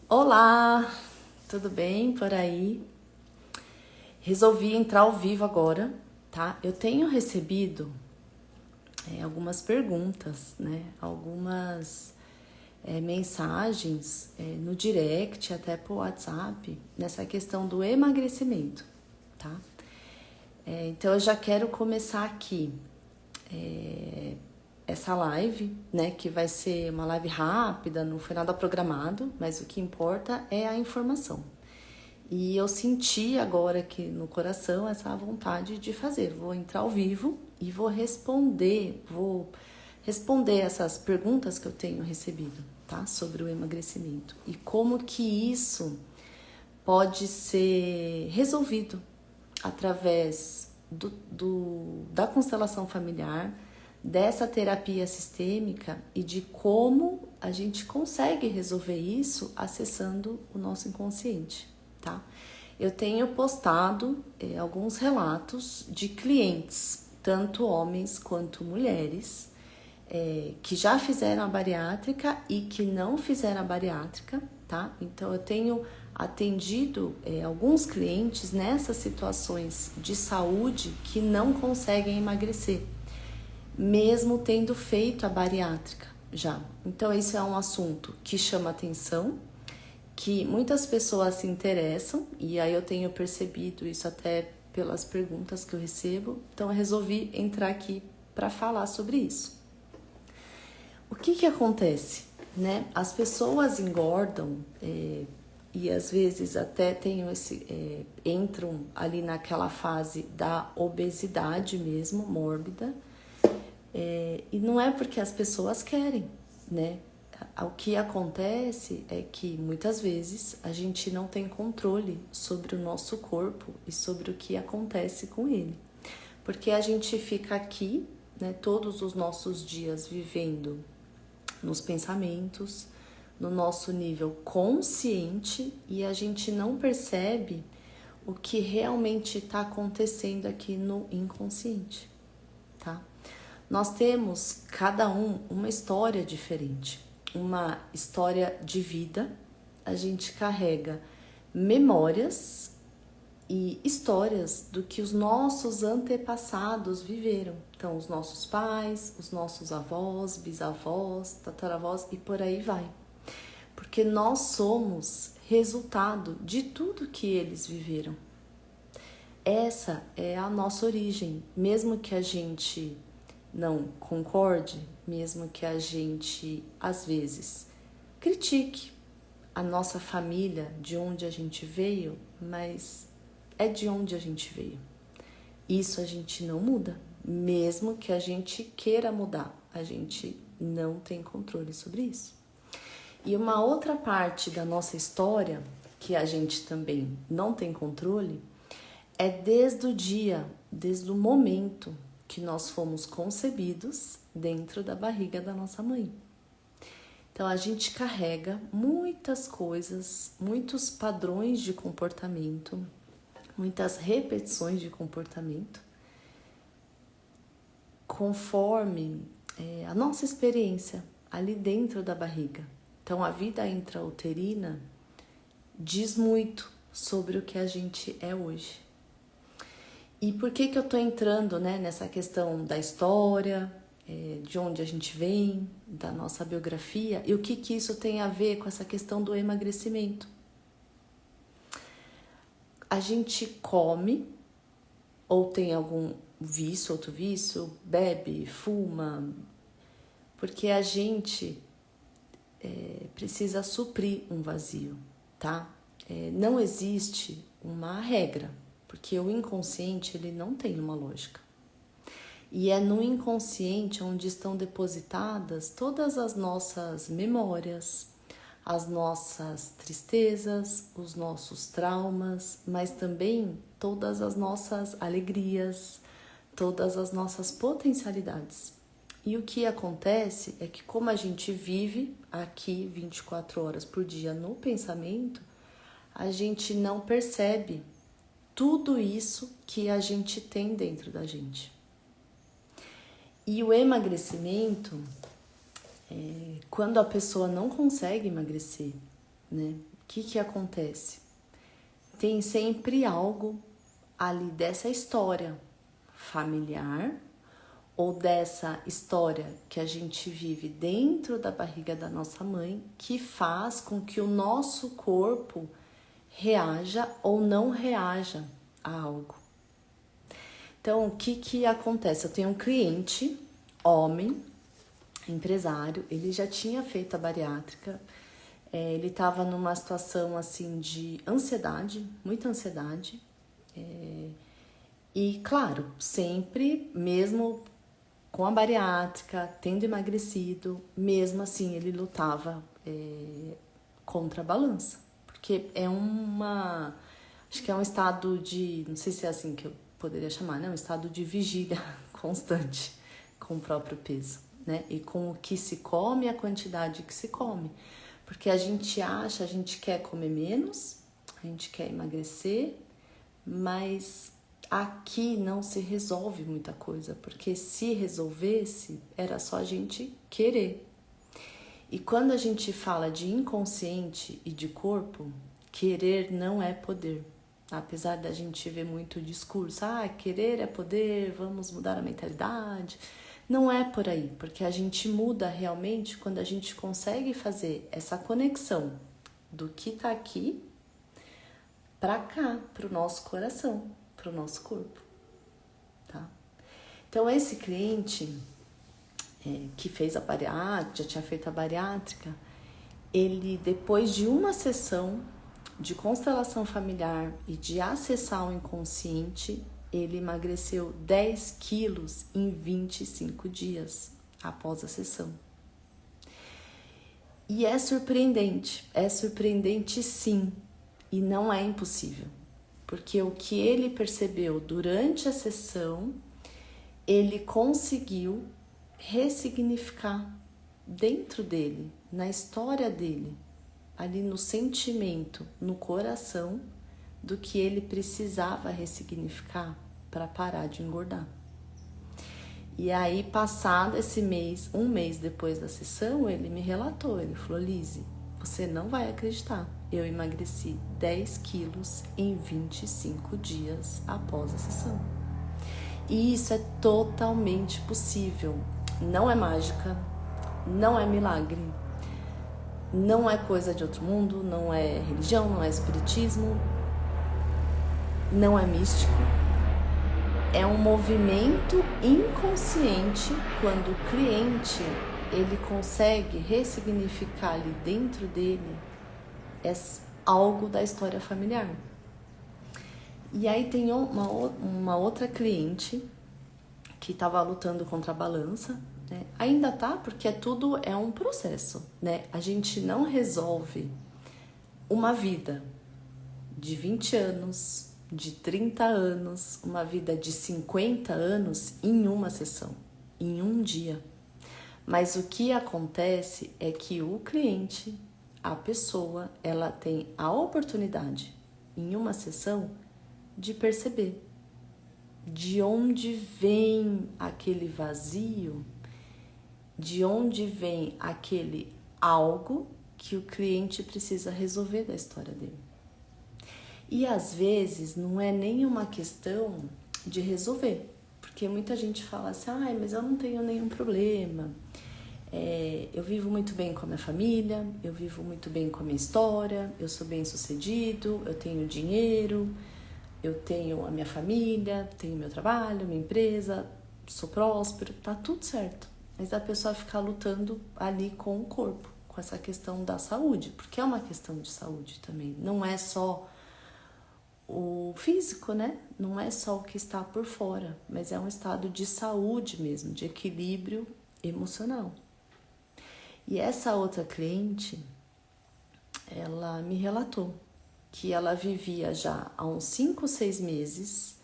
Olá, tudo bem por aí? Resolvi entrar ao vivo agora, tá? Eu tenho recebido algumas perguntas, né? Algumas mensagens no direct, até por WhatsApp, nessa questão do emagrecimento, tá? Então eu já quero começar aqui essa live, né? Que vai ser uma live rápida, não foi nada programado, mas o que importa é a informação. E eu senti agora aqui no coração essa vontade de fazer. Vou entrar ao vivo e vou responder essas perguntas que eu tenho recebido, tá? Sobre o emagrecimento e como que isso pode ser resolvido através da constelação familiar, dessa terapia sistêmica e de como a gente consegue resolver isso acessando o nosso inconsciente, tá? Eu tenho postado alguns relatos de clientes, tanto homens quanto mulheres, que já fizeram a bariátrica e que não fizeram a bariátrica, tá? Então eu tenho atendido alguns clientes nessas situações de saúde que não conseguem emagrecer, mesmo tendo feito a bariátrica já. Então isso é um assunto que chama atenção, que muitas pessoas se interessam, e aí eu tenho percebido isso até pelas perguntas que eu recebo, então eu resolvi entrar aqui para falar sobre isso. O que acontece, né? As pessoas engordam e às vezes até entram ali naquela fase da obesidade mesmo, mórbida, e não é porque as pessoas querem, né? O que acontece é que muitas vezes a gente não tem controle sobre o nosso corpo e sobre o que acontece com ele. Porque a gente fica aqui, né, todos os nossos dias vivendo nos pensamentos, no nosso nível consciente, e a gente não percebe o que realmente está acontecendo aqui no inconsciente, tá? Nós temos, cada um, uma história diferente, uma história de vida. A gente carrega memórias e histórias do que os nossos antepassados viveram. Então, os nossos pais, os nossos avós, bisavós, tataravós e por aí vai. Porque nós somos resultado de tudo que eles viveram. Essa é a nossa origem, mesmo que a gente não concorde, mesmo que a gente, às vezes, critique a nossa família, de onde a gente veio, mas é de onde a gente veio. Isso a gente não muda, mesmo que a gente queira mudar, a gente não tem controle sobre isso. E uma outra parte da nossa história, que a gente também não tem controle, é desde o momento que nós fomos concebidos dentro da barriga da nossa mãe. Então a gente carrega muitas coisas, muitos padrões de comportamento, muitas repetições de comportamento, conforme a nossa experiência ali dentro da barriga. Então a vida intrauterina diz muito sobre o que a gente é hoje. E por que eu tô entrando, né, nessa questão da história, de onde a gente vem, da nossa biografia, e o que isso tem a ver com essa questão do emagrecimento? A gente come, ou tem algum vício, outro vício, bebe, fuma, porque a gente precisa suprir um vazio, tá? Não existe uma regra, porque o inconsciente ele não tem uma lógica. E é no inconsciente onde estão depositadas todas as nossas memórias, as nossas tristezas, os nossos traumas, mas também todas as nossas alegrias, todas as nossas potencialidades. E o que acontece é que, como a gente vive aqui 24 horas por dia no pensamento, a gente não percebe tudo isso que a gente tem dentro da gente. E o emagrecimento, quando a pessoa não consegue emagrecer, né? que acontece? Tem sempre algo ali dessa história familiar ou dessa história que a gente vive dentro da barriga da nossa mãe que faz com que o nosso corpo reaja ou não reaja a algo. Então, o que acontece? Eu tenho um cliente, homem, empresário, ele já tinha feito a bariátrica, ele estava numa situação assim de ansiedade, muita ansiedade, e claro, sempre, mesmo com a bariátrica, tendo emagrecido, mesmo assim ele lutava contra a balança, porque acho que é um estado de, não sei se é assim que eu poderia chamar, né? Um estado de vigília constante com o próprio peso, né? E com o que se come, a quantidade que se come. Porque a gente quer comer menos, a gente quer emagrecer, mas aqui não se resolve muita coisa, porque se resolvesse, era só a gente querer. E quando a gente fala de inconsciente e de corpo, querer não é poder. Apesar da gente ver muito discurso, querer é poder, vamos mudar a mentalidade. Não é por aí, porque a gente muda realmente quando a gente consegue fazer essa conexão do que tá aqui para cá, pro nosso coração, pro nosso corpo, tá? Então esse cliente que fez a bariátrica, já tinha feito a bariátrica, ele depois de uma sessão de constelação familiar e de acessar o inconsciente, ele emagreceu 10 quilos em 25 dias após a sessão. E é surpreendente sim, e não é impossível, porque o que ele percebeu durante a sessão, ele conseguiu ressignificar dentro dele, na história dele, ali no sentimento, no coração, do que ele precisava ressignificar para parar de engordar. E aí, passado esse mês, um mês depois da sessão, ele me relatou, ele falou: Lise, você não vai acreditar, eu emagreci 10 quilos em 25 dias após a sessão. E isso é totalmente possível, não é mágica, não é milagre, não é coisa de outro mundo, não é religião, não é espiritismo, não é místico. É um movimento inconsciente quando o cliente ele consegue ressignificar ali dentro dele algo da história familiar. E aí tem uma outra cliente que estava lutando contra a balança, né? Ainda tá, porque tudo é um processo, né? A gente não resolve uma vida de 20 anos, de 30 anos, uma vida de 50 anos em uma sessão, em um dia. Mas o que acontece é que o cliente, a pessoa, ela tem a oportunidade em uma sessão de perceber de onde vem aquele vazio, de onde vem aquele algo que o cliente precisa resolver da história dele. E às vezes não é nem uma questão de resolver, porque muita gente fala assim, mas eu não tenho nenhum problema, eu vivo muito bem com a minha família, eu vivo muito bem com a minha história, eu sou bem sucedido, eu tenho dinheiro, eu tenho a minha família, tenho meu trabalho, minha empresa, sou próspero, tá tudo certo. Mas a pessoa ficar lutando ali com o corpo, com essa questão da saúde, porque é uma questão de saúde também, não é só o físico, né? Não é só o que está por fora, mas é um estado de saúde mesmo, de equilíbrio emocional. E essa outra cliente, ela me relatou que ela vivia já há uns 5, 6 meses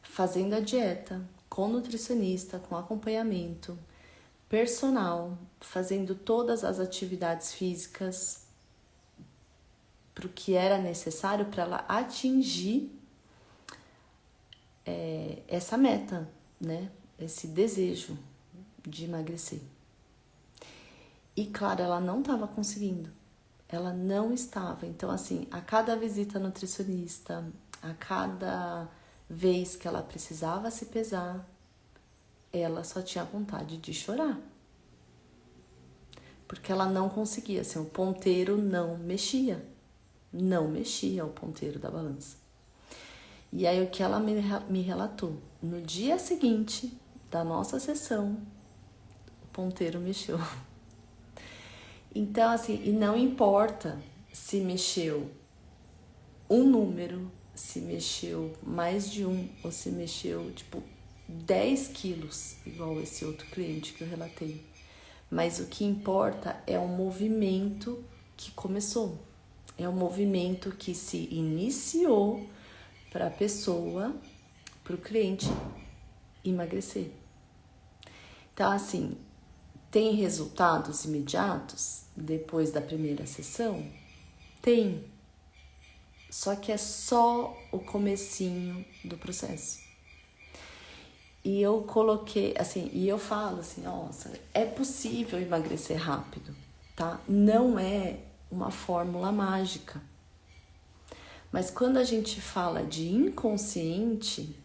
fazendo a dieta, com nutricionista, com acompanhamento personal, fazendo todas as atividades físicas para o que era necessário para ela atingir essa meta, né? Esse desejo de emagrecer. E claro, ela não estava conseguindo. Ela não estava. Então, assim, a cada visita nutricionista, a cada vez que ela precisava se pesar, ela só tinha vontade de chorar. Porque ela não conseguia, assim, o ponteiro não mexia. Não mexia o ponteiro da balança. E aí o que ela me relatou? No dia seguinte da nossa sessão, o ponteiro mexeu. Então, assim, e não importa se mexeu um número, se mexeu mais de um, ou se mexeu, tipo, 10 quilos, igual esse outro cliente que eu relatei. Mas o que importa é o movimento que começou. É o movimento que se iniciou para a pessoa, para o cliente emagrecer. Então, assim, tem resultados imediatos depois da primeira sessão? Tem. Só que é só o comecinho do processo. E eu coloquei, assim, e eu falo assim, nossa, é possível emagrecer rápido, tá? Não é uma fórmula mágica. Mas quando a gente fala de inconsciente,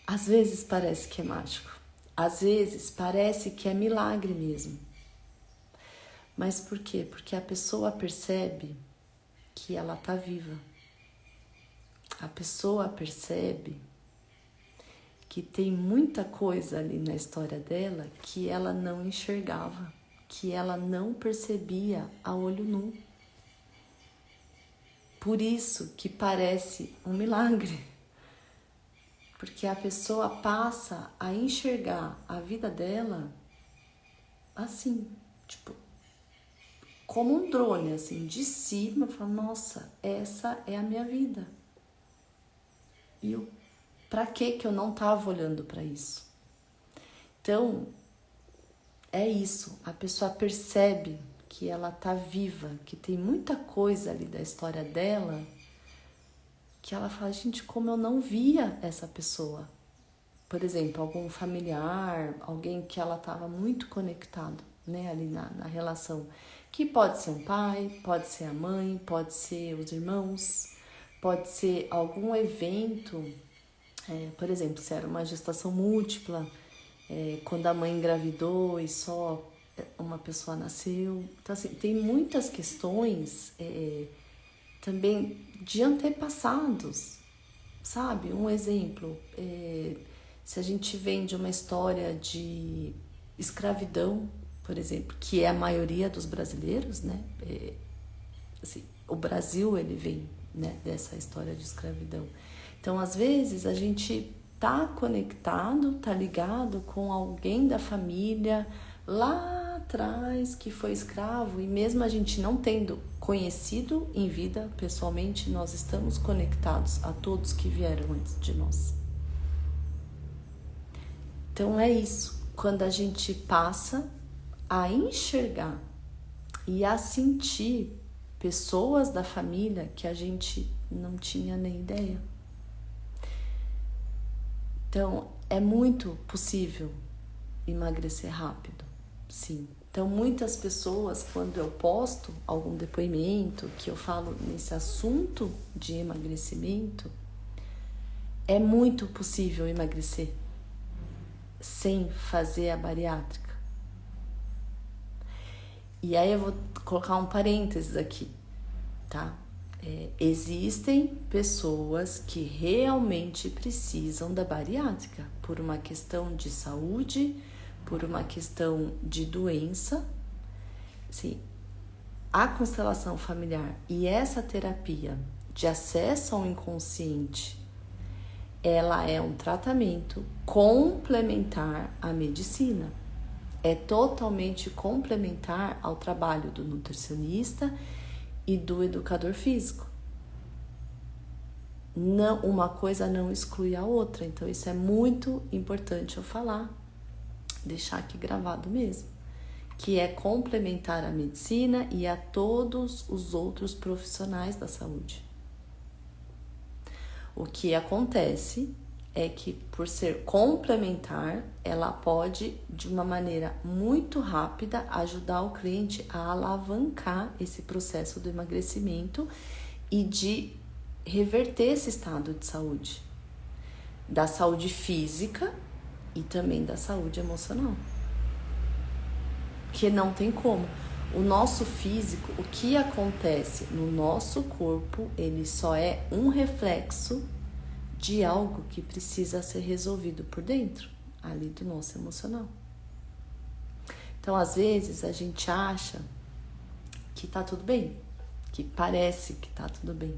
às vezes parece que é mágico. Às vezes parece que é milagre mesmo. Mas por quê? Porque a pessoa percebe que ela tá viva. A pessoa percebe que tem muita coisa ali na história dela que ela não enxergava, que ela não percebia a olho nu. Por isso que parece um milagre. Porque a pessoa passa a enxergar a vida dela assim, tipo, como um drone, assim, de cima, fala, nossa, essa é a minha vida. E pra que eu não estava olhando para isso? Então, é isso, a pessoa percebe que ela tá viva, que tem muita coisa ali da história dela, que ela fala, gente, como eu não via essa pessoa. Por exemplo, algum familiar, alguém que ela estava muito conectado, né, ali na relação, que pode ser um pai, pode ser a mãe, pode ser os irmãos, pode ser algum evento, por exemplo, se era uma gestação múltipla, quando a mãe engravidou e só uma pessoa nasceu. Então, assim, tem muitas questões também de antepassados, sabe? Um exemplo, se a gente vem de uma história de escravidão, por exemplo, que é a maioria dos brasileiros, né? Assim, o Brasil, ele vem, né, dessa história de escravidão. Então, às vezes, a gente tá conectado, tá ligado com alguém da família lá atrás que foi escravo, e mesmo a gente não tendo conhecido em vida pessoalmente, nós estamos conectados a todos que vieram antes de nós. Então é isso, quando a gente passa a enxergar e a sentir pessoas da família que a gente não tinha nem ideia. Então, é muito possível emagrecer rápido, sim. Então, muitas pessoas, quando eu posto algum depoimento, que eu falo nesse assunto de emagrecimento, é muito possível emagrecer sem fazer a bariátrica. E aí eu vou colocar um parênteses aqui, tá? Existem pessoas que realmente precisam da bariátrica por uma questão de saúde, por uma questão de doença. Assim, a constelação familiar e essa terapia de acesso ao inconsciente, ela é um tratamento complementar à medicina. É totalmente complementar ao trabalho do nutricionista e do educador físico. Não, uma coisa não exclui a outra, então isso é muito importante eu falar, deixar aqui gravado mesmo, que é complementar à medicina e a todos os outros profissionais da saúde. O que acontece é que, por ser complementar, ela pode, de uma maneira muito rápida, ajudar o cliente a alavancar esse processo do emagrecimento e de reverter esse estado de saúde, da saúde física e também da saúde emocional. Que não tem como. O nosso físico, o que acontece no nosso corpo, ele só é um reflexo de algo que precisa ser resolvido por dentro, ali do nosso emocional. Então, às vezes, a gente acha que tá tudo bem, que parece que tá tudo bem.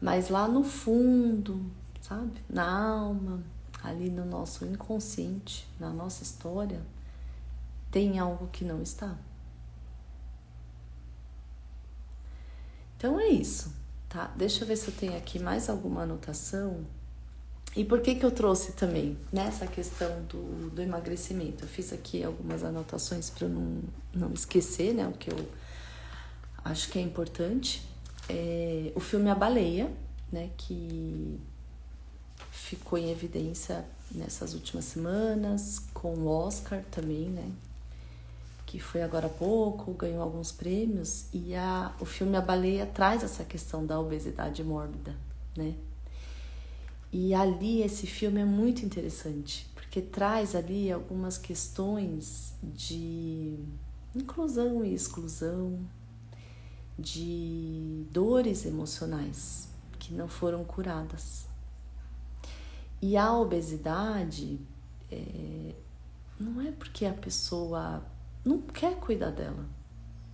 Mas lá no fundo, sabe? Na alma, ali no nosso inconsciente, na nossa história, tem algo que não está. Então é isso, tá? Deixa eu ver se eu tenho aqui mais alguma anotação. E por que eu trouxe também nessa questão do emagrecimento? Eu fiz aqui algumas anotações para eu não esquecer, né? O que eu acho que é importante. O filme A Baleia, né? Que ficou em evidência nessas últimas semanas, com o Oscar também, né? Que foi agora há pouco, ganhou alguns prêmios, e o filme A Baleia traz essa questão da obesidade mórbida, né? E ali esse filme é muito interessante, porque traz ali algumas questões de inclusão e exclusão, de dores emocionais que não foram curadas. E a obesidade não é porque a pessoa não quer cuidar dela,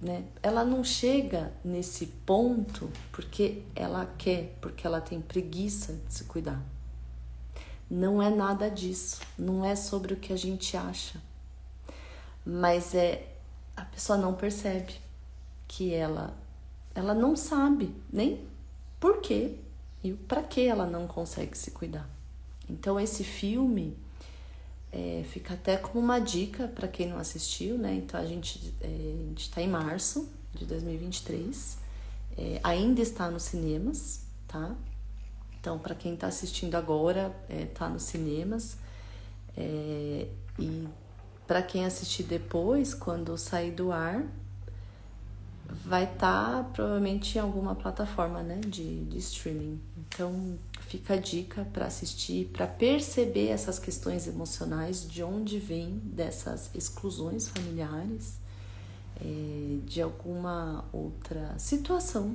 né? Ela não chega nesse ponto porque ela quer, porque ela tem preguiça de se cuidar. Não é nada disso, não é sobre o que a gente acha, mas a pessoa não percebe que ela não sabe nem por quê e para que ela não consegue se cuidar. Então esse filme fica até como uma dica para quem não assistiu, né? Então a gente está em março de 2023, ainda está nos cinemas, tá? Então para quem está assistindo agora, está nos cinemas, e para quem assistir depois, quando sair do ar, vai estar provavelmente em alguma plataforma, né, de streaming. Então fica a dica para assistir, para perceber essas questões emocionais, de onde vem dessas exclusões familiares, de alguma outra situação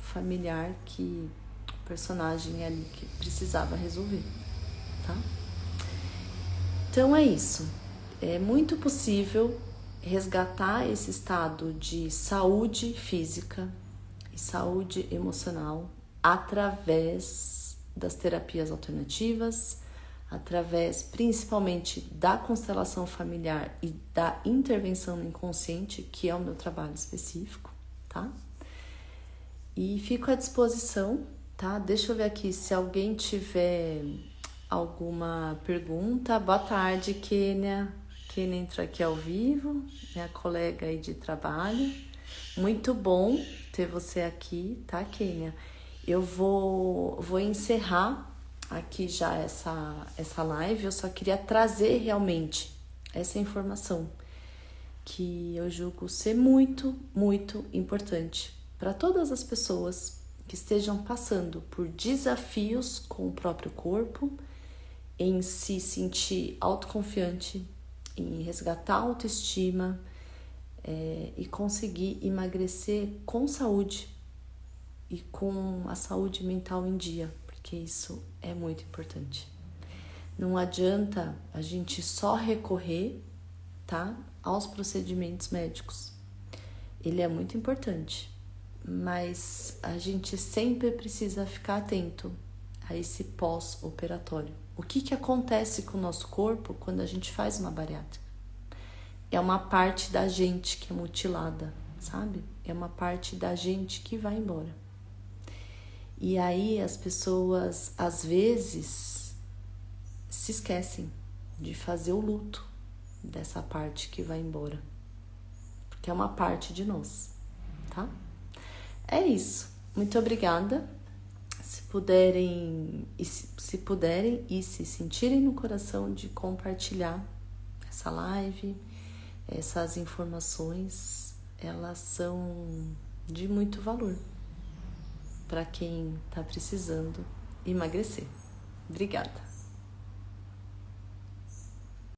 familiar que o personagem ali que precisava resolver, tá? Então é isso. É muito possível resgatar esse estado de saúde física e saúde emocional através das terapias alternativas, através principalmente da constelação familiar e da intervenção no inconsciente, que é o meu trabalho específico, tá? E fico à disposição, tá? Deixa eu ver aqui se alguém tiver alguma pergunta. Boa tarde, Kênia. Kênia entrou aqui ao vivo, minha colega aí de trabalho. Muito bom ter você aqui, tá, Kênia? Eu vou encerrar aqui já essa live. Eu só queria trazer realmente essa informação que eu julgo ser muito, muito importante para todas as pessoas que estejam passando por desafios com o próprio corpo, em se sentir autoconfiante, em resgatar a autoestima e conseguir emagrecer com saúde e com a saúde mental em dia, porque isso é muito importante. Não adianta a gente só recorrer, tá, aos procedimentos médicos. Ele é muito importante, mas a gente sempre precisa ficar atento a esse pós-operatório. O que acontece com o nosso corpo quando a gente faz uma bariátrica? É uma parte da gente que é mutilada, sabe? É uma parte da gente que vai embora. E aí as pessoas, às vezes, se esquecem de fazer o luto dessa parte que vai embora. Porque é uma parte de nós, tá? É isso. Muito obrigada. se puderem e se sentirem no coração de compartilhar essa live, essas informações, elas são de muito valor para quem está precisando emagrecer. Obrigada!